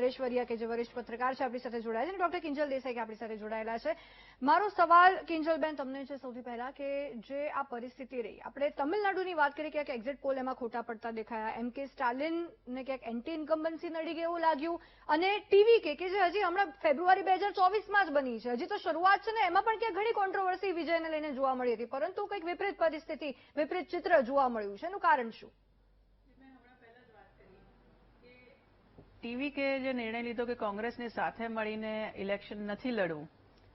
નરેશ વરિયા કે જે વરિષ્ઠ પત્રકાર છે આપણી સાથે જોડાયા છે અને ડોક્ટર કિંજલ દેસાઈ કે આપણી સાથે જોડાયેલા છે. મારો સવાલ કિંજલબેન તમને છે સૌથી પહેલા કે જે આ પરિસ્થિતિ રહી, આપણે તમિલનાડુની વાત કરી, ક્યાંક એક્ઝિટ પોલ એમાં ખોટા પડતા દેખાયા, એમ.કે. સ્ટાલિનને ક્યાંક એન્ટી ઇન્કમ્બન્સી નડી ગઈ એવું લાગ્યું, અને ટીવી કે જે હજી હમણાં ફેબ્રુઆરી 2024માં જ બની છે, હજી તો શરૂઆત છે ને, એમાં પણ ક્યાંક ઘણી કોન્ટ્રોવર્સી વિજયને લઈને જોવા મળી હતી, પરંતુ કંઈક વિપરીત પરિસ્થિતિ, વિપરીત ચિત્ર જોવા મળ્યું છે. એનું કારણ શું? ટીવી કે જે નિર્ણય લીધો કે કોંગ્રેસની સાથે મળીને ઇલેક્શન નથી લડવું,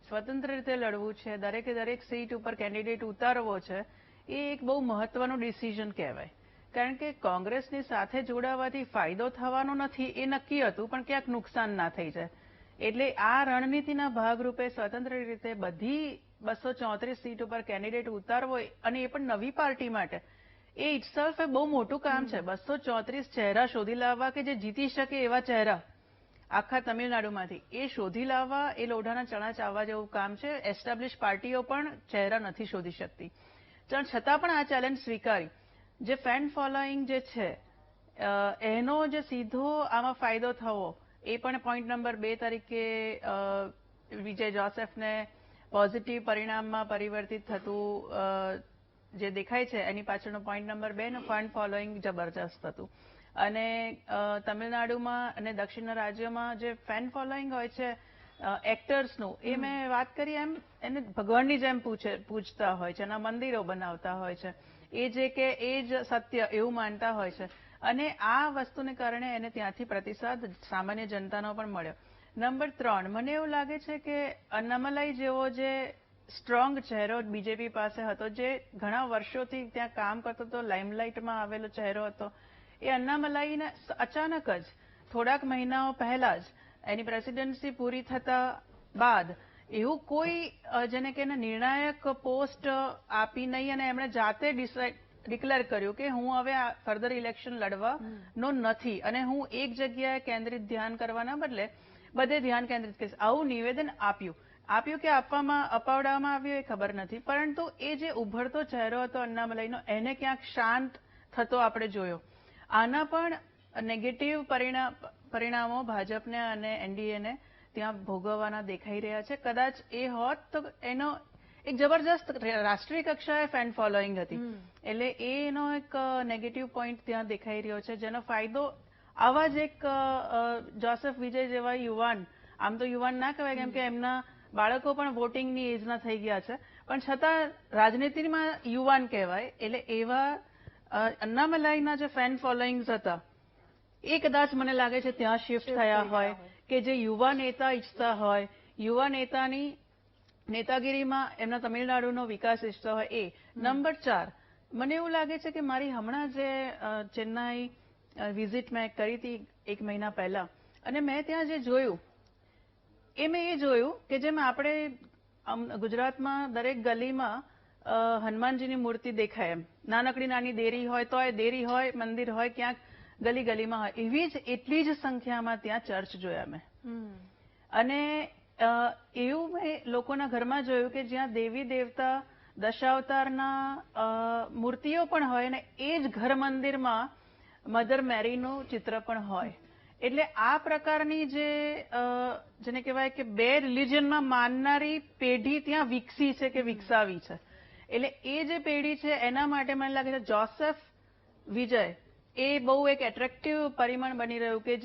સ્વતંત્ર રીતે લડવું છે, દરેક સીટ ઉપર કેન્ડિડેટ ઉતારવો છે, એ એક બહુ મહત્વનું ડિસિઝન કહેવાય. કારણ કે કોંગ્રેસની સાથે જોડાવાથી ફાયદો થવાનો નથી એ નક્કી હતું, પણ ક્યાંક નુકસાન ના થઈ જાય. એટલે આ રણનીતિના ભાગરૂપે સ્વતંત્ર રીતે બધી 234 સીટ ઉપર કેન્ડિડેટ ઉતારવો, અને એ પણ નવી પાર્ટી માટે, એ ઇટસેલ્ફ એ બહુ મોટું કામ છે. 234 ચહેરા શોધી લાવવા કે જે જીતી શકે એવા ચહેરા આખા તમિલનાડુમાંથી એ શોધી લાવવા, એ લોઢાના ચણા ચાવવા જેવું કામ છે. એસ્ટાબ્લિશ પાર્ટીઓ પણ ચહેરા નથી શોધી શકતી, છતાં પણ આ ચેલેન્જ સ્વીકારી. જે ફેન ફોલોઈંગ જે છે એનો જે સીધો આમાં ફાયદો થવો, એ પણ પોઈન્ટ નંબર 2 તરીકે વિજય જોસેફને પોઝિટિવ પરિણામમાં પરિવર્તિત થતું જે દેખાય છે, એની પાછળનો પોઈન્ટ નંબર 2 નું ફેન ફોલોઈંગ જબરજસ્ત હતું. અને તમિલનાડુમાં અને દક્ષિણના રાજ્યોમાં જે ફેન ફોલોઈંગ હોય છે એક્ટર્સનું, એ મેં વાત કરી એમ એને ભગવાનની જેમ પૂજતા હોય છે, એના મંદિરો બનાવતા હોય છે, એ જે કે એ જ સત્ય એવું માનતા હોય છે. અને આ વસ્તુને કારણે એને ત્યાંથી પ્રતિસાદ સામાન્ય જનતાનો પણ મળ્યો. નંબર 3, મને એવું લાગે છે કે અન્નામલાઈ જેવો જે સ્ટ્રોંગ ચહેરો બીજેપી પાસે હતો, જે ઘણા વર્ષોથી ત્યાં કામ કરતો હતો, લાઇમલાઇટમાં આવેલો ચહેરો હતો, એ અન્નામલાઈને અચાનક જ થોડાક મહિનાઓ પહેલા જ એની પ્રેસિડેન્સી પૂરી થતા બાદ એવું કોઈ જેને કે નિર્ણાયક પોસ્ટ આપી નહીં, અને એમણે જાતે ડિક્લેર કર્યું કે હું હવે ફર્ધર ઇલેક્શન લડવાનો નથી, અને હું એક જગ્યાએ કેન્દ્રિત ધ્યાન કરવાના બદલે બધે ધ્યાન કેન્દ્રિત કરીશ. આવું નિવેદન આપ્યું કે અપાવડાવવામાં આવ્યું એ ખબર નથી, પરંતુ એ જે ઉભરતો ચહેરો હતો અન્નામલાઈનો, એને ક્યાંક શાંત થતો આપણે જોયો. આના પણ નેગેટિવ પરિણામો ભાજપને અને એનડીએને ત્યાં ભોગવવાના દેખાઈ રહ્યા છે. કદાચ એ હોત તો એનો એક જબરજસ્ત રાષ્ટ્રીય કક્ષાએ ફેન ફોલોઈંગ હતી, એટલે એનો એક નેગેટિવ પોઈન્ટ ત્યાં દેખાઈ રહ્યો છે, જેનો ફાયદો આવા જ એક જોસેફ વિજય જેવા યુવાન, આમ તો યુવાન ના કહેવાય કેમ કે એમના બાળકો પણ વોટિંગની એજના થઈ ગયા છે, પણ છતાં રાજનીતિમાં યુવાન કહેવાય, એટલે એવા અન્નામલાઈના જે ફેન ફોલોઈંગ્સ હતા એ કદાચ મને લાગે છે ત્યાં શિફ્ટ થયા હોય, કે જે યુવા નેતા ઈચ્છતા હોય, યુવા નેતાની નેતાગીરીમાં એમના તમિલનાડુનો વિકાસ ઈચ્છતા હોય એ. નંબર 4, મને એવું લાગે છે કે મારી હમણાં જે ચેન્નાઈ વિઝિટ મેં કરી હતી 1 મહિના પહેલા, અને મેં ત્યાં જે જોયું મેં એ જોયું કે જેમ આપણે ગુજરાતમાં દરેક ગલીમાં હનુમાનજીની મૂર્તિ દેખાય, એમ નાનકડી નાની દેરી હોય તો દેરી હોય, મંદિર હોય, ક્યાંક ગલી ગલીમાં હોય, એવી જ એટલી જ સંખ્યામાં ત્યાં ચર્ચ જોયા મેં. અને એવું મેં લોકોના ઘરમાં જોયું કે જ્યાં દેવી દેવતા દશાવતારના મૂર્તિઓ પણ હોય, અને એ જ ઘર મંદિરમાં મધર મેરીનું ચિત્ર પણ હોય. એટલે આ પ્રકારની જેને કહેવાય કે 2 રિલિજનમાં માનનારી પેઢી ત્યાં વિકસી છે કે વિકસાવી છે. એટલે એ જે પેઢી છે એના માટે મને લાગે છે જોસેફ વિજય એ બહુ એક એટ્રેક્ટિવ પરિમાણ બની રહ્યું, કે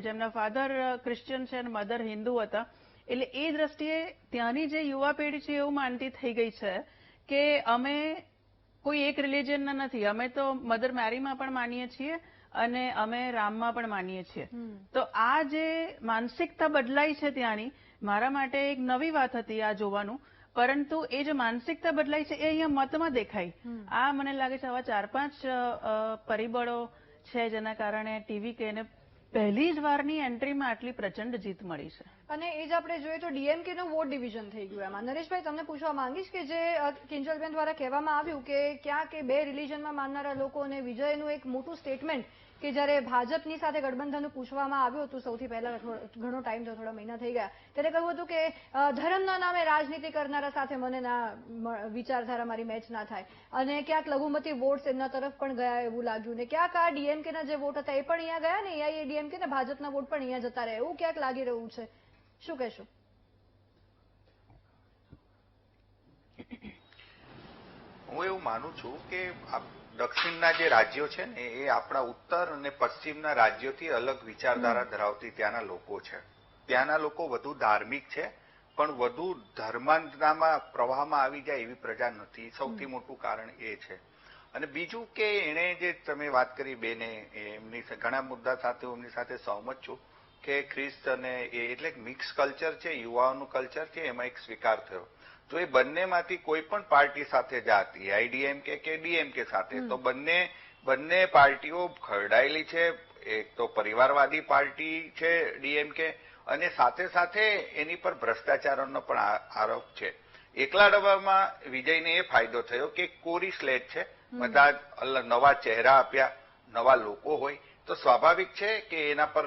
જેમના ફાધર ક્રિશ્ચિયન છે અને મધર હિન્દુ હતા. એટલે એ દ્રષ્ટિએ ત્યાંની જે યુવા પેઢી છે એવું માનતી થઈ ગઈ છે કે અમે કોઈ એક રિલિજનના નથી, અમે તો મધર મેરીમાં પણ માનીએ છીએ અને અમે રામમાં પણ માનીએ છીએ. તો આ જે માનસિકતા બદલાઈ છે ત્યાંની, મારા માટે એક નવી વાત હતી આ જોવાનું, પરંતુ એ જે માનસિકતા બદલાઈ છે એ અહીંયા મતમાં દેખાય. આ મને લાગે છે આવા 4-5 પરિબળો છે જેના કારણે ટીવી કે એને પહેલી જ વારની એન્ટ્રીમાં આટલી પ્રચંડ જીત મળી છે. અને એ જ આપણે જોઈએ તો ડીએમકે નું વોટ ડિવિઝન થઈ ગયું. એમાં નરેશભાઈ તમને પૂછવા માંગીશ કે જે કિંજલબેન દ્વારા કહેવામાં આવ્યું કે ક્યાં કે 2 રિલિજનમાં માનનારા લોકો અને વિજયનું એક મોટું સ્ટેટમેન્ટ કે જ્યારે ભાજપની સાથે ગઠબંધનનું પૂછવામાં આવ્યું હતું સૌથી પહેલા, ઘણો ટાઈમ થયો, થોડા મહિના થઈ ગયા, ત્યારે કહ્યું હતું કે ધર્મના નામે રાજનીતિ કરનારા સાથે મને ના વિચારધારા મારી મેચ ના થાય, અને ક્યાંક લઘુમતી વોટ્સ એમના તરફ પણ ગયા એવું લાગ્યું, ને ક્યાંક આ ડીએમકેના જે વોટ હતા એ પણ અહીંયા ગયા, ને એઆઈએડીએમકે ને ભાજપના વોટ પણ અહીંયા જતા રહે એવું ક્યાંક લાગી રહ્યું છે. શું કહેશો? હું એવું માનું છું કે દક્ષિણના જે રાજ્યો છે ને એ આપણા ઉત્તર અને પશ્ચિમના રાજ્યોથી અલગ વિચારધારા ધરાવતી ત્યાંના લોકો છે. ત્યાંના લોકો વધુ ધાર્મિક છે, પણ વધુ ધર્માંધતામાં પ્રવાહમાં આવી જાય એવી પ્રજા નથી. સૌથી મોટું કારણ એ છે. અને બીજું કે એણે જે તમે વાત કરી બેને, એમની ઘણા મુદ્દા સાથે હું એમની સાથે સહમત છું કે ખ્રિસ્ત અને એટલે મિક્સ કલ્ચર છે, યુવાઓનું કલ્ચર છે, એમાં એક સ્વીકાર થયો. જો એ બંનેમાંથી કોઈ પણ પાર્ટી સાથે જાત, એઆઈડીએમકે કે ડીએમકે સાથે, તો બંને પાર્ટીઓ ખરડાયેલી છે. એક તો પરિવારવાદી પાર્ટી છે ડીએમકે, અને સાથે સાથે એની પર ભ્રષ્ટાચારનો પણ આરોપ છે. એકલા ડબ્બામાં વિજયને એ ફાયદો થયો કે કોરી સ્લેટ છે, બધા નવા ચહેરા આપ્યા, નવા લોકો હોય, તો સ્વાભાવિક છે કે એના પર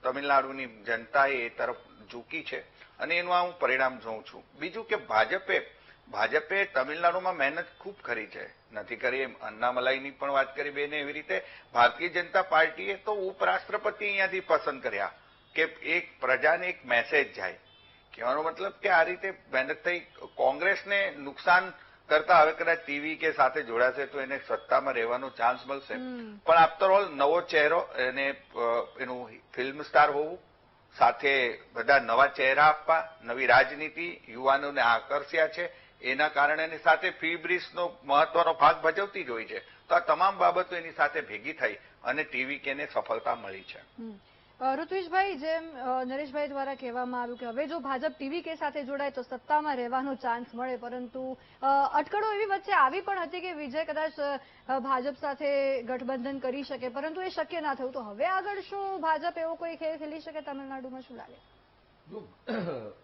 તમિલનાડુની જનતા એ તરફ ઝૂકી છે, અને એનું આ હું પરિણામ જોઉં છું. બીજું કે ભાજપે તમિલનાડુમાં મહેનત ખૂબ કરી છે, નથી કરી એમ અન્નામલાઈની પણ વાત કરી બેને. એવી રીતે ભારતીય જનતા પાર્ટીએ તો ઉપરાષ્ટ્રપતિ અહીંયાથી પસંદ કર્યા કે એક પ્રજાને એક મેસેજ જાય. કહેવાનો મતલબ કે આ રીતે મહેનત થઈ. કોંગ્રેસને નુકસાન કરતા હવે કદાચ ટીવી કે સાથે જોડાશે તો એને સત્તામાં રહેવાનો ચાન્સ મળશે, પણ આફ્ટર ઓલ નવો ચહેરો, એને એનું ફિલ્મ સ્ટાર હોવું, સાથે બધા નવા ચહેરા આપવા, નવી રાજનીતિ યુવાનોને આકર્ષ્યા છે, એના કારણે એની સાથે ફી બ્રિજનો મહત્વનો ભાગ ભજવતી જ હોય છે. તો આ તમામ બાબતો એની સાથે ભેગી થઈ અને ટીવી કેને સફળતા મળી છે. ઋત્વિજભાઈ, જેમ નરેશભાઈ દ્વારા કહેવામાં આવ્યું કે હવે જો ભાજપ ટીવી કે સાથે જોડાય તો સત્તામાં રહેવાનો ચાન્સ મળે, પરંતુ અટકળો એવી વચ્ચે આવી પણ હતી કે વિજય કદાચ ભાજપ સાથે ગઠબંધન કરી શકે, પરંતુ એ શક્ય ના થયું. તો હવે આગળ શું ભાજપ એવો કોઈ ખેલ ખેલી શકે તમિલનાડુમાં? શું લાગે?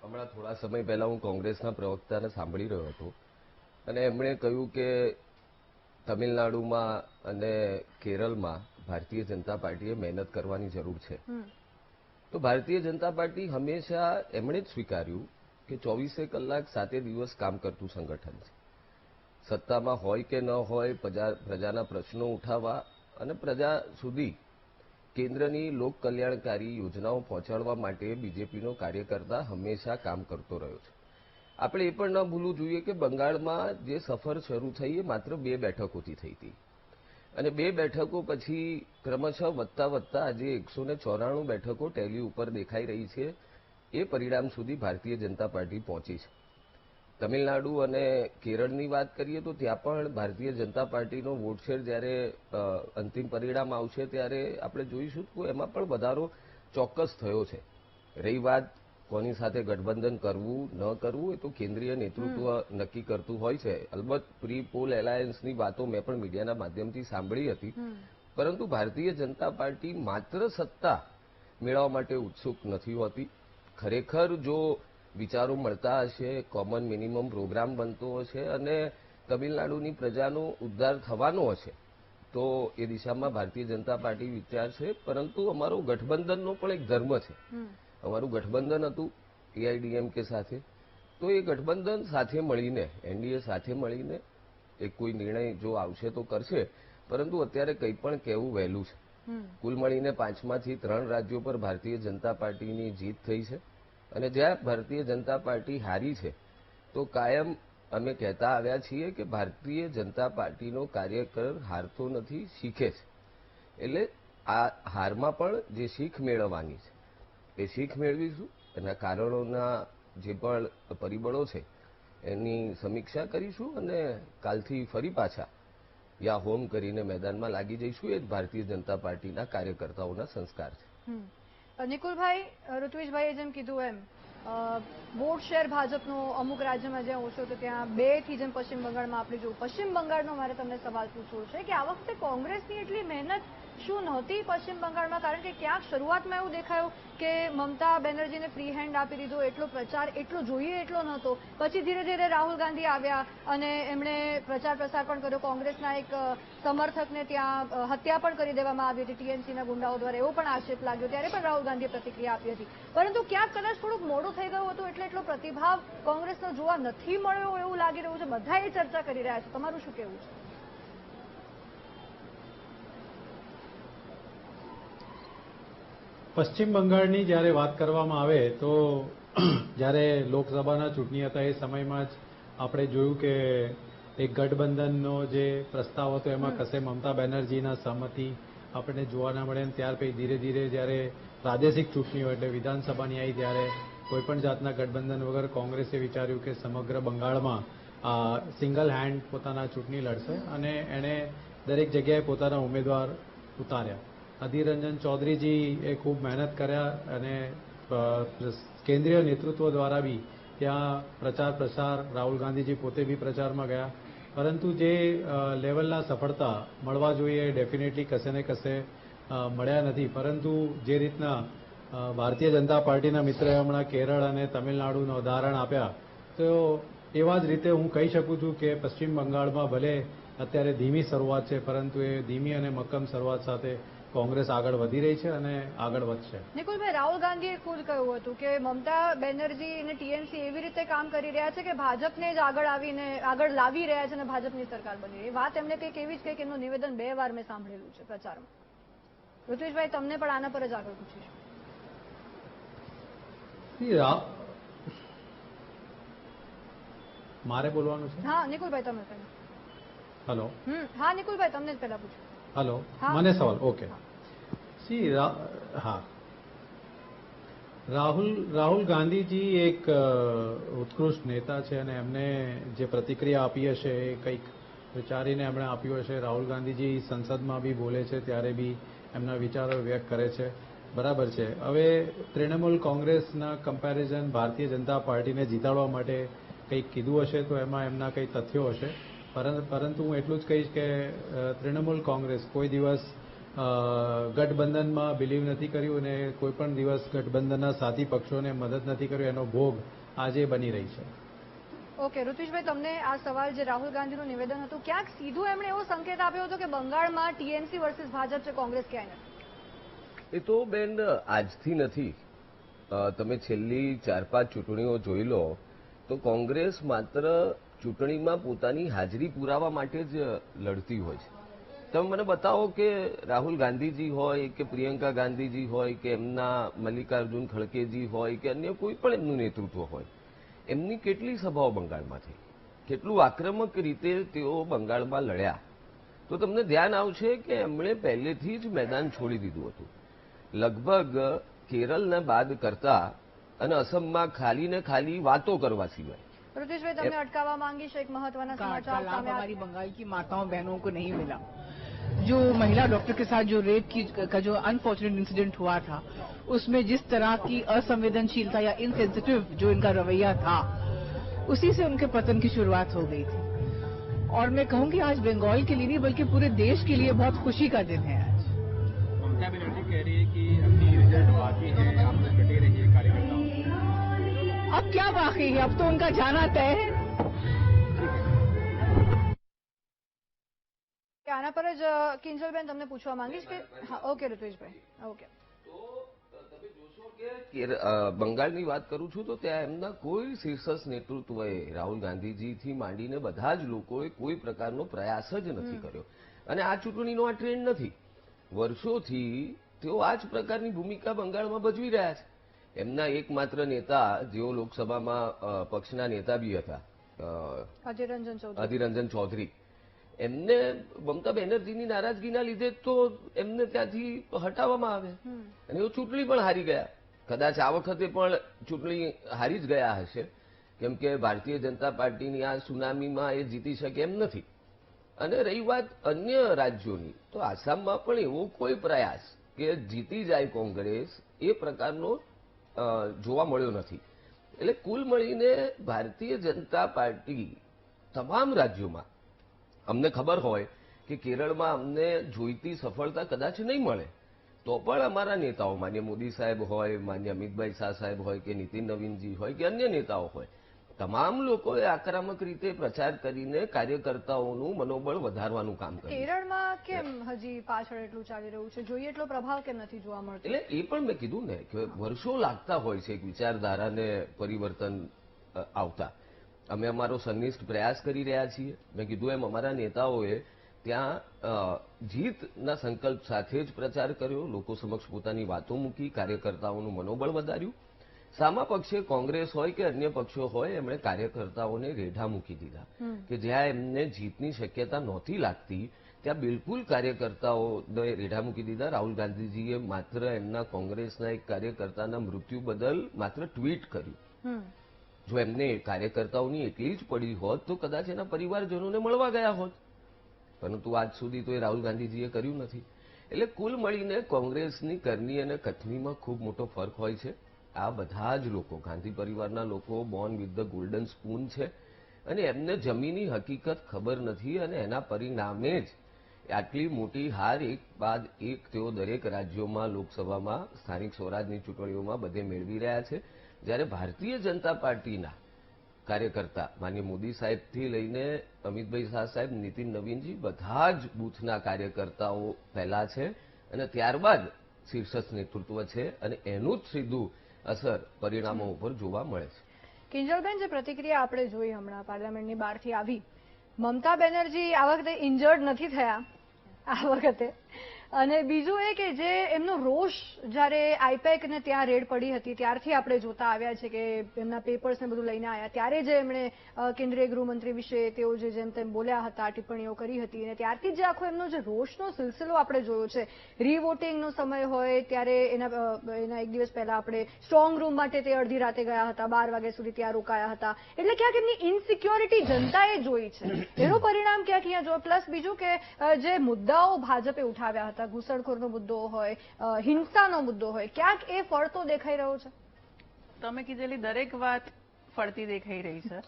હમણાં થોડા સમય પહેલા હું કોંગ્રેસના પ્રવક્તાને સાંભળી રહ્યો હતો, અને એમણે કહ્યું કે તમિલનાડુમાં અને કેરળમાં ભારતીય જનતા પાર્ટીએ મહેનત કરવાની જરૂર છે. તો ભારતીય જનતા પાર્ટી હંમેશા એમણે જ સ્વીકાર્યું કે 24 કલાક 7 દિવસ કામ કરતું સંગઠન છે. સત્તામાં હોય કે ન હોય, પ્રજાના પ્રશ્નો ઉઠાવવા અને પ્રજા સુધી કેન્દ્રની લોક કલ્યાણકારી યોજનાઓ પહોંચાડવા માટે બીજેપીનો કાર્યકર્તા હંમેશા કામ કરતો રહ્યો છે. આપણે એ પણ ન ભૂલવું જોઈએ કે બંગાળમાં જે સફર શરૂ થઈ એ માત્ર 2 બેઠકોથી થઈ હતી, અને 2 બેઠકો પછી ક્રમશઃ વધતા આજે 194 બેઠકો ટેલી ઉપર દેખાઈ રહી છે. એ પરિણામ સુધી ભારતીય જનતા પાર્ટી પહોંચી છે. તમિલનાડુ અને કેરળની વાત કરીએ તો ત્યાં પણ ભારતીય જનતા પાર્ટીનો વોટ શેર જ્યારે અંતિમ પરિણામ આવશે ત્યારે આપણે જોઈશું કે એમાં પણ વધારો ચોક્કસ થયો છે. રહી વાત કોની સાથે ગઠબંધન કરવું ન કરવું, એ તો કેન્દ્રીય નેતૃત્વ નક્કી કરતું હોય છે. અલબત્ત પ્રી પોલ એલાયન્સની વાતો મેં પણ મીડિયાના માધ્યમથી સાંભળી હતી, પરંતુ ભારતીય જનતા પાર્ટી માત્ર સત્તા મેળવવા માટે ઉત્સુક નથી હોતી. ખરેખર જો વિચારો મળતા હશે, કોમન મિનિમમ પ્રોગ્રામ બનતો હશે અને તમિલનાડુની પ્રજાનો ઉદ્ધાર થવાનો હશે, તો એ દિશામાં ભારતીય જનતા પાર્ટી વિચારશે. પરંતુ અમારો ગઠબંધનનો પણ એક ધર્મ છે. અમારું ગઠબંધન હતું એઆઈડીએમકે સાથે, તો એ ગઠબંધન સાથે મળીને, એનડીએ સાથે મળીને એક કોઈ નિર્ણય જો આવશે તો કરશે, પરંતુ અત્યારે કંઈ પણ કહેવું વહેલું છે. કુલ મળીને 5માંથી 3 રાજ્યો પર ભારતીય જનતા પાર્ટીની જીત થઈ છે, અને જ્યાં ભારતીય જનતા પાર્ટી હારી છે તો કાયમ અમે કહેતા આવ્યા છીએ કે ભારતીય જનતા પાર્ટીનો કાર્યકર હારતો નથી, શીખે છે. એટલે આ હારમાં પણ જે શીખ મેળવવાની છે એ શીખ મેળવીશું. એના કારણોના જે પણ પરિબળો છે એની સમીક્ષા કરીશું અને કાલથી ફરી પાછા યા હોમ કરીને મેદાનમાં લાગી જઈશું. એ જ ભારતીય જનતા પાર્ટીના કાર્યકર્તાઓના સંસ્કાર છે. નિકુલભાઈ, ઋત્વિજભાઈએ જેમ કીધું એમ વોટ શેર ભાજપનો અમુક રાજ્યમાં જ્યાં ઓછો તો ત્યાં 2 થી જેમ પશ્ચિમ બંગાળમાં આપણે જોયું. પશ્ચિમ બંગાળનો મારે તમને સવાલ પૂછવો છે કે આ વખતે કોંગ્રેસની એટલી મહેનત શું નહોતી પશ્ચિમ બંગાળમાં? કારણ કે ક્યાંક શરૂઆતમાં એવું દેખાયું કે મમતા બેનર્જીને ફ્રી હેન્ડ આપી દીધો, એટલો પ્રચાર એટલો જોઈએ એટલો નહોતો. પછી ધીરે ધીરે રાહુલ ગાંધી આવ્યા અને એમણે પ્રચાર પ્રસાર પણ કર્યો. કોંગ્રેસના એક સમર્થકને ત્યાં હત્યા પણ કરી દેવામાં આવી હતી ટીએમસીના ગુંડાઓ દ્વારા, એવો પણ આક્ષેપ લાગ્યો. ત્યારે પણ રાહુલ ગાંધીએ પ્રતિક્રિયા આપી હતી. પરંતુ ક્યાંક કદાચ થોડુંક મોડું થઈ ગયું હતું એટલે એટલો પ્રતિભાવ કોંગ્રેસનો જોવા નથી મળ્યો એવું લાગી રહ્યું છે. બધા એ ચર્ચા કરી રહ્યા છે. તમારું શું કહેવું છે? પશ્ચિમ બંગાળની જ્યારે વાત કરવામાં આવે તો જ્યારે લોકસભાના ચૂંટણી હતા એ સમયમાં જ આપણે જોયું કે એક ગઠબંધનનો જે પ્રસ્તાવ હતો એમાં કશે મમતા બેનર્જીના સહમતિ આપણને જોવા ના મળે. ત્યાર પછી ધીરે ધીરે જ્યારે પ્રાદેશિક ચૂંટણીઓ એટલે વિધાનસભાની આવી ત્યારે કોઈપણ જાતના ગઠબંધન વગર કોંગ્રેસે વિચાર્યું કે સમગ્ર બંગાળમાં સિંગલ હેન્ડ પોતાના ચૂંટણી લડશે અને એણે દરેક જગ્યાએ પોતાના ઉમેદવાર ઉતાર્યા. અધીર રંજન ચૌધરીજી એ ખૂબ મહેનત કર્યા અને કેન્દ્રીય નેતૃત્વ દ્વારા બી ત્યાં પ્રચાર પ્રસાર, રાહુલ ગાંધીજી પોતે બી પ્રચારમાં ગયા. પરંતુ જે લેવલના સફળતા મળવા જોઈએ ડેફિનેટલી કશે ને કશે મળ્યા નથી. પરંતુ જે રીતના ભારતીય જનતા પાર્ટીના મિત્રએ હમણાં કેરળ અને તમિલનાડુના ઉદાહરણ આપ્યા, તો એવા જ રીતે હું કહી શકું છું કે પશ્ચિમ બંગાળમાં ભલે અત્યારે ધીમી શરૂઆત છે, પરંતુ એ ધીમી અને મક્કમ શરૂઆત સાથે કોંગ્રેસ આગળ વધી રહી છે અને આગળ વધશે. નિકુલભાઈ, રાહુલ ગાંધીએ ખુદ કહ્યું હતું કે મમતા બેનર્જી અને ટીએમસી એવી રીતે કામ કરી રહ્યા છે કે ભાજપને જ આગળ લાવી રહ્યા છે અને ભાજપની સરકાર બની રહી. વાત એમને કંઈક એવી જ કંઈક એમનું નિવેદન 2 વાર મેં સાંભળેલું છે પ્રચારમાં. ઋત્વિજભાઈ, તમને પણ આના પર જ આગળ પૂછીશું. મારે બોલવાનું છે? હા નિકુલભાઈ, તમે પહેલા. હલો. હા નિકુલભાઈ, તમને જ પહેલા પૂછું. હલો, મને સવાલ. ઓકે. હા, રાહુલ ગાંધીજી એક ઉત્કૃષ્ટ નેતા છે અને એમને જે પ્રતિક્રિયા આપી હશે એ કંઈક વિચારીને એમણે આપ્યું હશે. રાહુલ ગાંધીજી સંસદમાં બી બોલે છે ત્યારે બી એમના વિચારો વ્યક્ત કરે છે, બરાબર છે. હવે તૃણમૂલ કોંગ્રેસના કમ્પેરિઝન ભારતીય જનતા પાર્ટીને જીતાડવા માટે કંઈક કીધું હશે તો એમાં એમના કંઈ તથ્યો હશે. પરંતુ હું એટલું જ કહીશ કે તૃણમૂલ કોંગ્રેસ કોઈ દિવસ ગઠબંધનમાં બિલીવ નથી કર્યું અને કોઈ પણ દિવસ ગઠબંધનના સાથી પક્ષોને મદદ નથી કર્યું. એનો ભોગ આજે બની રહી છે. ઓકે ઋત્વિજભાઈ, તમને આ સવાલ જે રાહુલ ગાંધીનું નિવેદન હતું, ક્યાંક સીધું એમણે એવો સંકેત આપ્યો હતો કે બંગાળમાં ટીએમસી વર્સિસ ભાજપ છે, કોંગ્રેસ ક્યાંય નથી? એ તો બેન આજથી નથી. તમે છેલ્લી 4-5 ચૂંટણીઓ જોઈ લો તો કોંગ્રેસ માત્ર ચૂંટણીમાં પોતાની હાજરી પુરાવા માટે જ લડતી હોય છે. તમે મને બતાવો કે રાહુલ ગાંધીજી હોય કે પ્રિયંકા ગાંધીજી હોય કે એમના મલ્લિકાર્જુન ખડગેજી હોય કે અન્ય કોઈ પણ એમનું નેતૃત્વ હોય, એમની કેટલી સભાઓ બંગાળમાં થઈ, કેટલું આક્રમક રીતે તેઓ બંગાળમાં લડ્યા, તો તમને ધ્યાન આવશે કે એમણે પહેલેથી જ મેદાન છોડી દીધું હતું. લગભગ કેરળને બાદ કરતા અને અસમમાં ખાલી ને ખાલી વાતો કરવા સિવાય. ऋतिशभाई, તમને અટકાવવા માંગીશ. એક મહત્વના સમાચાર સામે हमारी बंगाल की माताओं बहनों को नहीं मिला. जो महिला डॉक्टर के साथ जो रेप का जो अनफॉर्चुनेट इंसिडेंट हुआ था, उसमें जिस तरह की असंवेदनशीलता या इनसेंसिटिव जो इनका रवैया था, उसी से उनके पतन की शुरुआत हो गई थी. और मैं कहूंगी आज बंगाल के लिए नहीं बल्कि पूरे देश के लिए बहुत खुशी का दिन है आज. ममता बनर्जी कह रही है कि अपनी रिजल्ट बाकी है, आप लोग डटे रहिए कार्यकर्ताओं. अब क्या बाकी है, अब तो उनका जाना तय है. આના પર જ કિંજલબેન તમને પૂછવા માંગીશ કે હા, ઓકે ઋત્વિજભાઈ, ઓકે. તમે જોશો કે બંગાળની વાત કરું છું તો ત્યાં એમના કોઈ શીર્ષક નેતૃત્વએ રાહુલ ગાંધીજીથી માંડીને બધા જ લોકોએ કોઈ પ્રકારનો પ્રયાસ જ નથી કર્યો. અને આ ચૂંટણીનો આ ટ્રેન્ડ નથી. વર્ષોથી તેઓ આ જ પ્રકારની ભૂમિકા બંગાળમાં ભજવી રહ્યા છે. એમના એકમાત્ર નેતા જેઓ લોકસભામાં પક્ષના નેતા બી હતા, અધીર રંજન ચૌધરી, એમને મમતા બેનર્જીની નારાજગીના લીધે તો એમને ત્યાંથી હટાવવામાં આવે અને એ ચૂંટણી પણ હારી ગયા. કદાચ આ વખતે પણ ચૂંટણી હારી જ ગયા હશે, કેમ કે ભારતીય જનતા પાર્ટીની આ સુનામીમાં એ જીતી શકે એમ નથી. અને રહી વાત અન્ય રાજ્યોની, તો આસામમાં પણ એવો કોઈ પ્રયાસ કે જીતી જાય કોંગ્રેસ એ પ્રકારનો જોવા મળ્યો નથી. એટલે કુલ મળીને ભારતીય જનતા પાર્ટી તમામ રાજ્યોમાં, અમને ખબર હોય કે કેરળમાં અમને જોઈતી સફળતા કદાચ નહીં મળે તો પણ અમારા નેતાઓ માન્ય મોદી સાહેબ હોય, માન્ય અમિતભાઈ શાહ સાહેબ હોય કે નીતિન નવીનજી હોય કે અન્ય નેતાઓ હોય, તમામ લોકોએ આક્રમક રીતે પ્રચાર કરીને કાર્યકર્તાઓનું મનોબળ વધારવાનું કામ કર્યું. કેરળમાં કેમ હજી પાછળ એટલું ચાલી રહ્યું છે? જોઈએ એટલો પ્રભાવ કેમ નથી જોવા મળતો? એટલે એ પણ મેં કીધું ને કે વર્ષો લાગતા હોય છે એક વિચારધારાને પરિવર્તન આવતા. અમે અમારો સનિષ્ઠ પ્રયાસ કરી રહ્યા છીએ. મેં કીધું એમ અમારા નેતાઓએ ત્યાં જીતના સંકલ્પ સાથે જ પ્રચાર કર્યો, લોકો સમક્ષ પોતાની વાતો મૂકી, કાર્યકર્તાઓનું મનોબળ વધાર્યું. સામા પક્ષે કોંગ્રેસ હોય કે અન્ય પક્ષો હોય, એમણે કાર્યકર્તાઓને રેઢા મૂકી દીધા કે જ્યાં એમને જીતની શક્યતા નહોતી લાગતી ત્યાં બિલકુલ કાર્યકર્તાઓને રેઢા મૂકી દીધા. રાહુલ ગાંધીજીએ માત્ર એમના કોંગ્રેસના એક કાર્યકર્તાના મૃત્યુ બદલ માત્ર ટ્વીટ કર્યું. જો એમને કાર્યકર્તાઓની એટલી જ પડી હોત તો કદાચ એના પરિવારજનોને મળવા ગયા હોત, પરંતુ આજ સુધી તો એ રાહુલ ગાંધીજીએ કર્યું નથી. એટલે કુલ મળીને કોંગ્રેસની કરની અને કથનીમાં ખૂબ મોટો ફરક હોય છે. આ બધા જ લોકો, ગાંધી પરિવારના લોકો Born with the golden spoon છે અને એમને જમીની હકીકત ખબર નથી અને એના પરિણામે જ આટલી મોટી હાર એક બાદ એક તેઓ દરેક રાજ્યોમાં, લોકસભામાં, સ્થાનિક સ્વરાજની ચૂંટણીઓમાં બધે મેળવી રહ્યા છે. જ્યારે ભારતીય જનતા પાર્ટીના કાર્યકર્તા માન્ય મોદી સાહેબથી લઈને અમિતભાઈ શાહ સાહેબ, નીતિન નવીનજી, બધા જ બૂથના કાર્યકર્તાઓ પહેલા છે અને ત્યારબાદ શીર્ષસ્થ નેતૃત્વ છે અને એનું જ સીધું અસર પરિણામો ઉપર જોવા મળે છે. કિંજલબેન, જે પ્રતિક્રિયા આપણે જોઈ હમણાં પાર્લામેન્ટની બહારથી આવી, મમતા બેનર્જી આ વખતે ઇન્જર્ડ નથી થયા આ વખતે, અને બીજું એ કે જે એમનો રોષ જ્યારે આઈપેકને ત્યાં રેડ પડી હતી ત્યારથી આપણે જોતા આવ્યા છે કે એમના પેપર્સને બધું લઈને આવ્યા, ત્યારે જે એમણે કેન્દ્રીય ગૃહમંત્રી વિશે તેઓ જે જેમ તેમ બોલ્યા હતા, ટિપ્પણીઓ કરી હતી, અને ત્યારથી જ આખો એમનો જે રોષનો સિલસિલો આપણે જોયો છે. રીવોટિંગનો સમય હોય ત્યારે એના એક દિવસ પહેલા આપણે સ્ટ્રોંગ રૂમ માટે તે અડધી રાતે ગયા હતા, 12 વાગ્યા સુધી ત્યાં રોકાયા હતા. એટલે ક્યાંક એમની ઇનસિક્યોરિટી જનતાએ જોઈ છે, એનું પરિણામ ક્યાંક અહીંયા જો. પ્લસ બીજું કે જે મુદ્દાઓ ભાજપે ઉઠાવ્યા હતા, ઘૂસણખોરનો મુદ્દો હોય, હિંસાનો મુદ્દો હોય, ક્યાંક એ ફળતો દેખાઈ રહ્યો છે. તમે કીધેલી દરેક વાત ફળતી દેખાઈ રહી છે.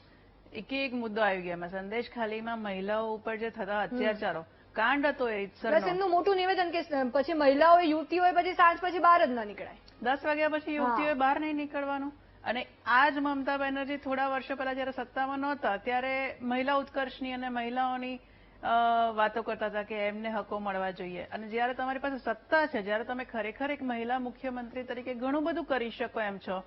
એક મુદ્દો આવી ગયા. સંદેશ ખાલીમાં મહિલાઓ ઉપર જે થતા અત્યાચારો, કાંડ હતો એ બસ એમનું મોટું નિવેદન કે પછી મહિલાઓ, યુવતીઓ પછી સાંજ પછી બહાર જ ના નીકળાય, 10 વાગ્યા પછી યુવતીઓએ બહાર નહીં નીકળવાનું. અને આ જ મમતા બેનર્જી થોડા વર્ષો પહેલા જયારે સત્તામાં નહોતા ત્યારે મહિલા ઉત્કર્ષની અને મહિલાઓની વાતો કરતા હતા કે એમને હકો મળવા જોઈએ. અને જયારે તમારી પાસે સત્તા છે, જયારે તમે ખરેખર એક મહિલા મુખ્યમંત્રી તરીકે ઘણું બધું કરી શકો એમ છો,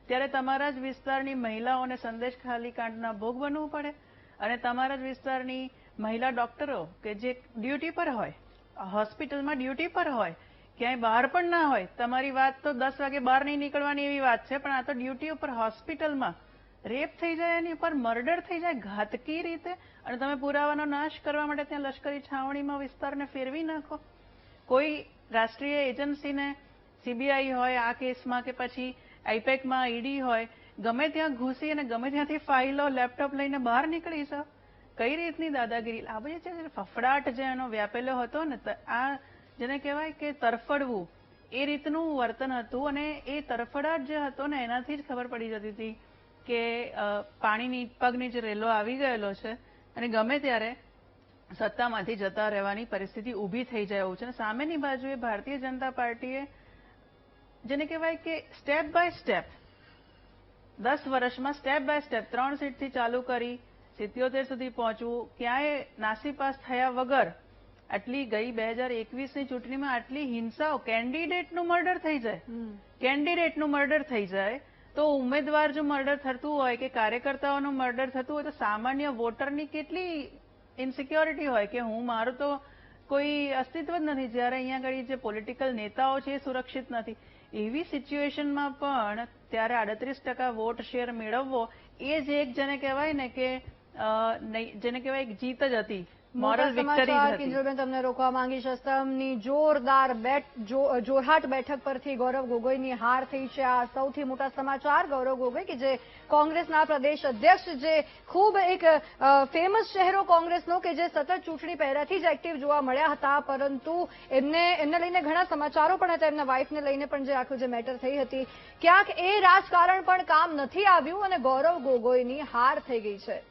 ત્યારે તમારા જ વિસ્તારની મહિલાઓને સંદેશ ખાલી કાંડના ભોગ બનવું પડે. અને તમારા જ વિસ્તારની મહિલા ડોક્ટરો કે જે ડ્યુટી પર હોય, હોસ્પિટલમાં ડ્યુટી પર હોય, ક્યાંય બહાર પણ ના હોય, તમારી વાત તો 10 વાગે બહાર નહીં નીકળવાની એવી વાત છે, પણ આ તો ડ્યુટી ઉપર હોસ્પિટલમાં રેપ થઈ જાય, એની ઉપર મર્ડર થઈ જાય ઘાતકી રીતે, અને તમે પુરાવાનો નાશ કરવા માટે ત્યાં લશ્કરી છાવણીમાં વિસ્તારને ફેરવી નાખો. કોઈ રાષ્ટ્રીય એજન્સીને, સીબીઆઈ હોય આ કેસમાં કે પછી આઈપેકમાં ઈડી હોય, ગમે ત્યાં ઘૂસી અને ગમે ત્યાંથી ફાઇલો, લેપટોપ લઈને બહાર નીકળી છે. કઈ રીતની દાદાગીરી! આ બધી છે ફફડાટ જે એનો વ્યાપેલો હતો ને, આ જેને કહેવાય કે તરફડવું, એ રીતનું વર્તન હતું. અને એ તરફડાટ જે હતો ને એનાથી જ ખબર પડી જતી હતી કે પાણીની પગની જે રેલો આવી ગયેલો છે અને ગમે ત્યારે સત્તામાંથી જતા રહેવાની પરિસ્થિતિ ઊભી થઈ જાય એવું છે. અને સામેની બાજુએ ભારતીય જનતા પાર્ટીએ જેને કહેવાય કે સ્ટેપ બાય સ્ટેપ 10 વર્ષમાં સ્ટેપ બાય સ્ટેપ 3 સીટથી ચાલુ કરી 77 સુધી પહોંચવું, ક્યાંય નાસીપાસ થયા વગર આટલી ગઈ 2021ની ચૂંટણીમાં આટલી હિંસાઓ, કેન્ડિડેટનું મર્ડર થઈ જાય, કેન્ડિડેટનું મર્ડર થઈ જાય તો ઉમેદવાર જો મર્ડર થતું હોય કે કાર્યકર્તાઓનું મર્ડર થતું હોય તો સામાન્ય વોટરની કેટલી ઇન્સિક્યોરિટી હોય કે મારું તો કોઈ અસ્તિત્વ જ નથી, જ્યારે અહીંયા આગળ જે પોલિટિકલ નેતાઓ છે એ સુરક્ષિત નથી. એવી સિચ્યુએશનમાં પણ ત્યારે 38% વોટ શેર મેળવવો એ જ એક જેને કહેવાય ને કે જેને કહેવાય એક જીત જ હતી, મોરલ વિક્ટરી હતી. કિંજલબેન, તમને રોકવા માંગીશ. અસમની જોરદાર જોરહાટ બેઠક પરથી ગૌરવ ગોગોઈની હાર થઈ છે. આ સૌથી મોટા સમાચાર. ગૌરવ ગોગોઈ કે જે કોંગ્રેસના પ્રદેશ અધ્યક્ષ, જે ખૂબ એક ફેમસ ચહેરો કોંગ્રેસનો કે જે સતત ચૂંટણી પહેલાથી જ એક્ટિવ જોવા મળ્યા હતા, પરંતુ એમને લઈને ઘણા સમાચારો પણ હતા, એમના વાઇફને લઈને પણ જે આખું જે મેટર થઈ હતી, ક્યાંક એ રાજકારણ પણ કામ નથી આવ્યું અને ગૌરવ ગોગોઈની હાર થઈ ગઈ છે.